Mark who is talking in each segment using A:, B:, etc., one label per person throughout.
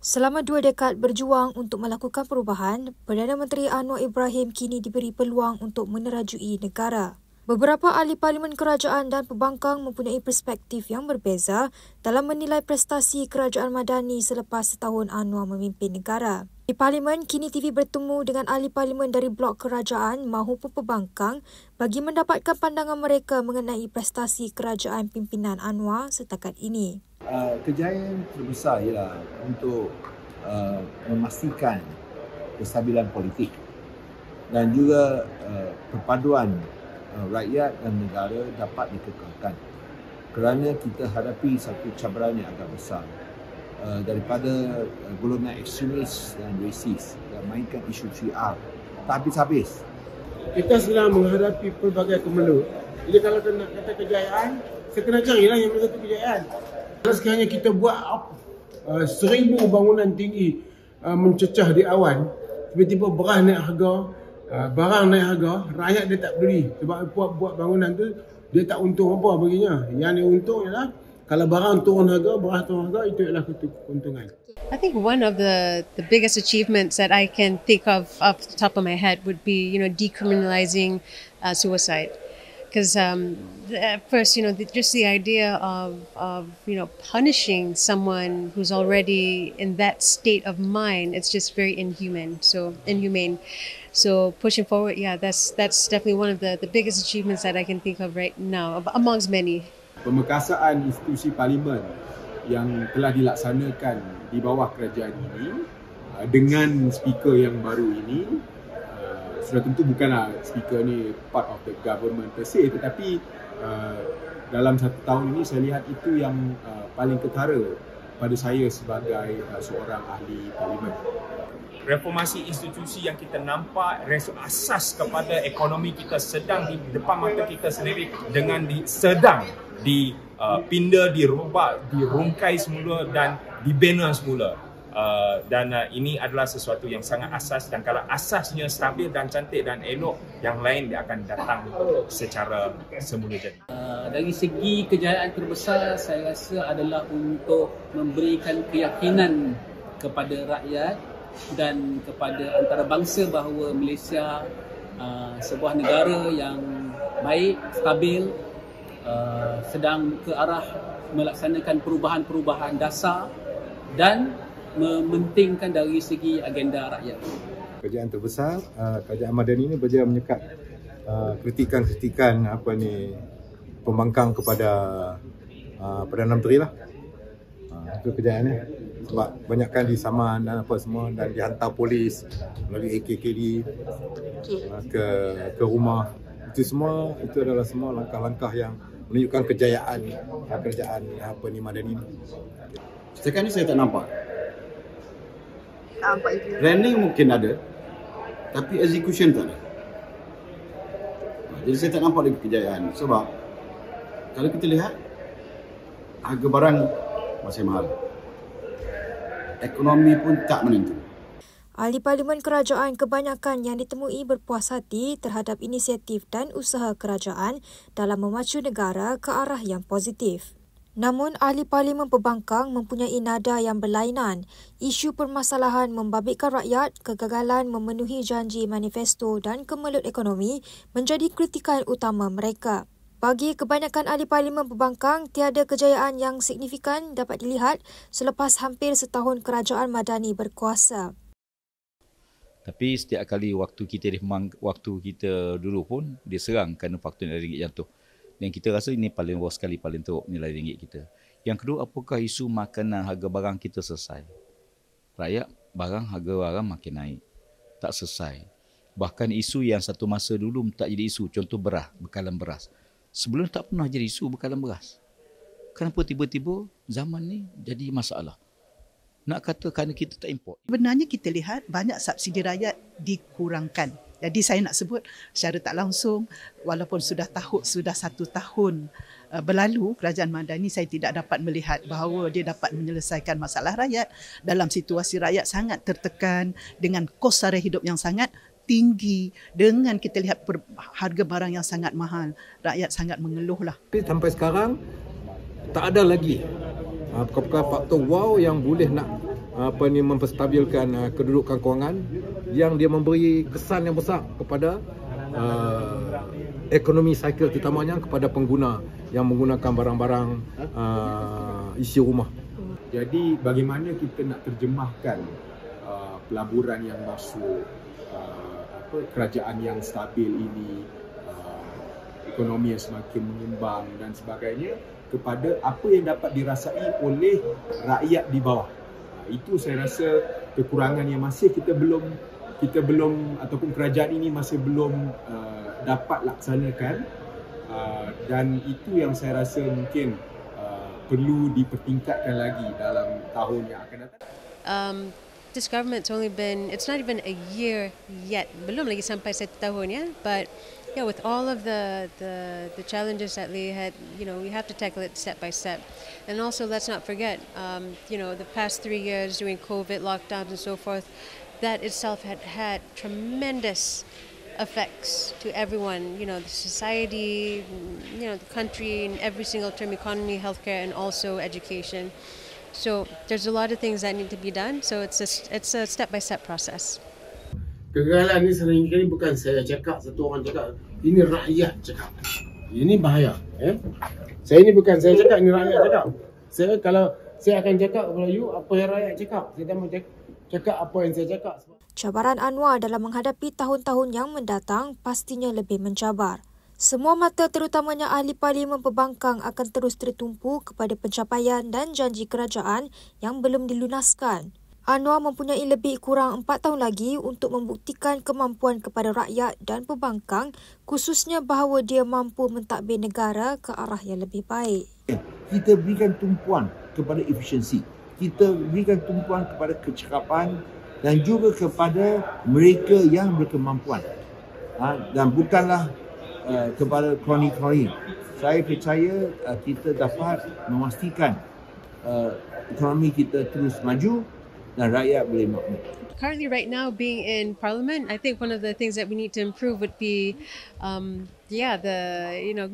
A: Selama 2 dekad berjuang untuk melakukan perubahan, Perdana Menteri Anwar Ibrahim kini diberi peluang untuk menerajui negara. Beberapa ahli parlimen kerajaan dan pembangkang mempunyai perspektif yang berbeza dalam menilai prestasi kerajaan Madani selepas setahun Anwar memimpin negara. Di parlimen, kini TV bertemu dengan ahli parlimen dari blok kerajaan maupun pembangkang bagi mendapatkan pandangan mereka mengenai prestasi kerajaan pimpinan Anwar setakat ini.
B: Kejayaan terbesar ialah untuk memastikan kestabilan politik dan juga perpaduan rakyat dan negara dapat dikekalkan kerana kita hadapi satu cabaran yang agak besar daripada golongan ekstremis dan rasis yang mainkan isu syiar tak habis-habis.
C: Kita sedang menghadapi pelbagai kemelut. Jadi kalau kita nak kata kejayaan, saya kena carilah yang mana satu kejayaan. Kalau sekiranya kita buat 1000 bangunan tinggi mencecah di awan, tiba-tiba beras naik harga, barang naik harga, rakyat dia tak beli. Sebab buat bangunan tu dia tak untung apa baginya. Yang dia untung ialah kalau barang turun harga, beras turun harga, itu ialah keuntungan.
D: I think one of the biggest achievements that I can think of off the top of my head would be, decriminalizing suicide. Because at first, just the idea of punishing someone who's already in that state of mind, it's just very inhumane. So pushing forward, that's definitely one of the biggest achievements that I can think of right now, amongst many.
E: Pemerkasaan institusi parlimen yang telah dilaksanakan di bawah kerajaan ini dengan speaker yang baru ini, sudah tentu bukanlah speaker ni part of the government per se, tetapi dalam 1 tahun ini saya lihat itu yang paling ketara pada saya sebagai seorang ahli parlimen.
F: Reformasi institusi yang kita nampak asas kepada ekonomi kita sedang di depan mata kita sendiri dengan sedang dipinda, dirubah, dirungkai semula dan dibina semula. Dan ini adalah sesuatu yang sangat asas, dan kalau asasnya stabil dan cantik dan elok, yang lain dia akan datang secara semula jadi.
G: Dari segi kejayaan terbesar, saya rasa adalah untuk memberikan keyakinan kepada rakyat dan kepada antarabangsa bahawa Malaysia sebuah negara yang baik, stabil, sedang ke arah melaksanakan perubahan-perubahan dasar dan mementingkan dari segi agenda rakyat.
E: Kerajaan terbesar, kerajaan Madani ini berjaya menyekat kritikan pembangkang kepada Perdana Menteri lah. Itu kerjaannya. Sebab banyakkan disaman dan apa semua, dan dihantar polis melalui AKKD ke rumah. Itu adalah semua langkah-langkah yang menunjukkan kejayaan kerajaan Madani ini.
H: Setakat ni saya tak nampak. Planning mungkin ada, tapi execution tak ada. Jadi saya tak nampak lagi kejayaan. Sebab kalau kita lihat, harga barang masih mahal. Ekonomi pun tak menentu.
A: Ahli parlimen kerajaan kebanyakan yang ditemui berpuas hati terhadap inisiatif dan usaha kerajaan dalam memacu negara ke arah yang positif. Namun, ahli parlimen pembangkang mempunyai nada yang berlainan. Isu permasalahan membabitkan rakyat, kegagalan memenuhi janji manifesto dan kemelut ekonomi menjadi kritikan utama mereka. Bagi kebanyakan ahli parlimen pembangkang, tiada kejayaan yang signifikan dapat dilihat selepas hampir setahun kerajaan Madani berkuasa.
I: Tapi setiap kali waktu kita dulu pun diserang kerana faktor nilai ringgit jatuh. Dan kita rasa ini paling worst sekali, paling teruk nilai ringgit kita. Yang kedua, apakah isu makanan, harga barang kita selesai? Harga barang makin naik. Tak selesai. Bahkan isu yang satu masa dulu tak jadi isu, contoh beras, bekalan beras. Sebelum tak pernah jadi isu bekalan beras. Kenapa tiba-tiba zaman ni jadi masalah? Nak kata kerana kita tak import.
J: Sebenarnya kita lihat banyak subsidi rakyat dikurangkan. Jadi saya nak sebut secara tak langsung, walaupun sudah 1 tahun berlalu, kerajaan Madani saya tidak dapat melihat bahawa dia dapat menyelesaikan masalah rakyat dalam situasi rakyat sangat tertekan dengan kos sara hidup yang sangat tinggi, dengan kita lihat harga barang yang sangat mahal. Rakyat sangat mengeluhlah.
E: Sampai sekarang tak ada lagi perkara faktor wow yang boleh nak
C: memperstabilkan kedudukan kewangan yang dia memberi kesan yang besar kepada ekonomi cycle, terutamanya kepada pengguna yang menggunakan barang-barang isi rumah.
E: Jadi bagaimana kita nak terjemahkan pelaburan yang masuk, kerajaan yang stabil ini, ekonomi yang semakin mengembang dan sebagainya kepada apa yang dapat dirasai oleh rakyat di bawah. Itu saya rasa kekurangan yang masih kita belum ataupun kerajaan ini masih belum dapat laksanakan, dan itu yang saya rasa mungkin perlu dipertingkatkan lagi dalam tahun yang akan datang.
D: This government's only been, it's not even a year yet, belum lagi sampai 1 tahun ya, but yeah, with all of the challenges that they had, we have to tackle it step by step. And also let's not forget, the past 3 years doing COVID lockdowns and so forth, that itself had tremendous effects to everyone, the society, the country in every single term, economy, healthcare, and also education. So there's a lot of things that need to be done. So it's a step-by-step process.
C: Kegagalan ni sering kali bukan saya cakap, satu orang cakap, ini rakyat cakap. Ini bahaya. Saya ni bukan saya cakap, ini rakyat cakap. Kalau saya akan cakap kepada you apa yang rakyat cakap, saya tak mau cakap apa yang saya cakap.
A: Cabaran Anwar dalam menghadapi tahun-tahun yang mendatang pastinya lebih mencabar. Semua mata terutamanya ahli parlimen pembangkang akan terus tertumpu kepada pencapaian dan janji kerajaan yang belum dilunaskan. Anwar mempunyai lebih kurang 4 tahun lagi untuk membuktikan kemampuan kepada rakyat dan pembangkang, khususnya bahawa dia mampu mentadbir negara ke arah yang lebih baik.
B: Kita berikan tumpuan kepada efisiensi. Kita berikan tumpuan kepada kecekapan dan juga kepada mereka yang berkemampuan. Dan bukanlah kepada kroni-kroni. Saya percaya kita dapat memastikan ekonomi kita terus maju dan rakyat boleh makmur.
D: Currently, right now, being in Parliament, I think one of the things that we need to improve would be,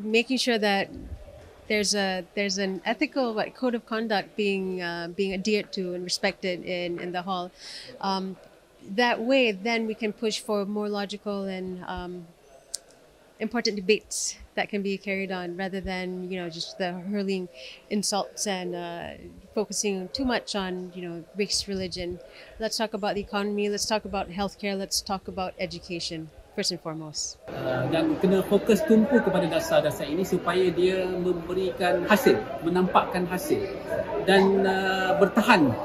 D: making sure that there's an ethical code of conduct being adhered to and respected in the hall. That way, then we can push for more logical and important debates that can be carried on rather than just the hurling insults and focusing too much on race, religion. Let's talk about the economy, let's talk about healthcare, let's talk about education first and foremost.
G: Dan kena fokus tumpu kepada dasar-dasar ini supaya dia memberikan hasil, menampakkan hasil dan bertahan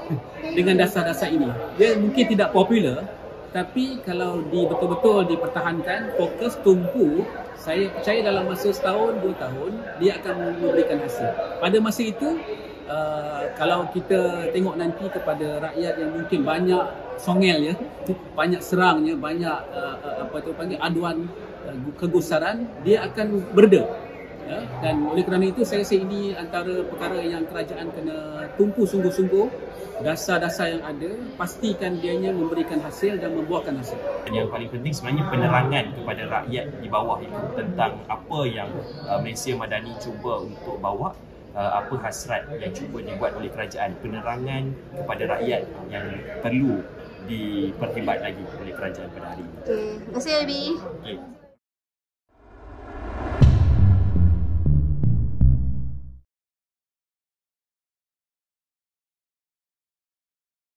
G: dengan dasar-dasar ini. Dia mungkin tidak popular, tapi kalau betul-betul dipertahankan, fokus tumpu, saya percaya dalam masa 1 tahun, 2 tahun, dia akan memberikan hasil. Pada masa itu, kalau kita tengok nanti kepada rakyat yang mungkin banyak songel banyak serangnya, banyak aduan kegusaran, dia akan bereda. Dan oleh kerana itu saya rasa ini antara perkara yang kerajaan kena tumpu sungguh-sungguh. Dasar-dasar yang ada, pastikan dianya memberikan hasil dan membuahkan hasil.
F: Yang paling penting sebenarnya penerangan kepada rakyat di bawah itu tentang apa yang Malaysia Madani cuba untuk bawa, apa hasrat yang cuba dibuat oleh kerajaan. Penerangan kepada rakyat yang perlu diperhebat lagi oleh kerajaan pada hari ini.
K: Terima kasih, Abi.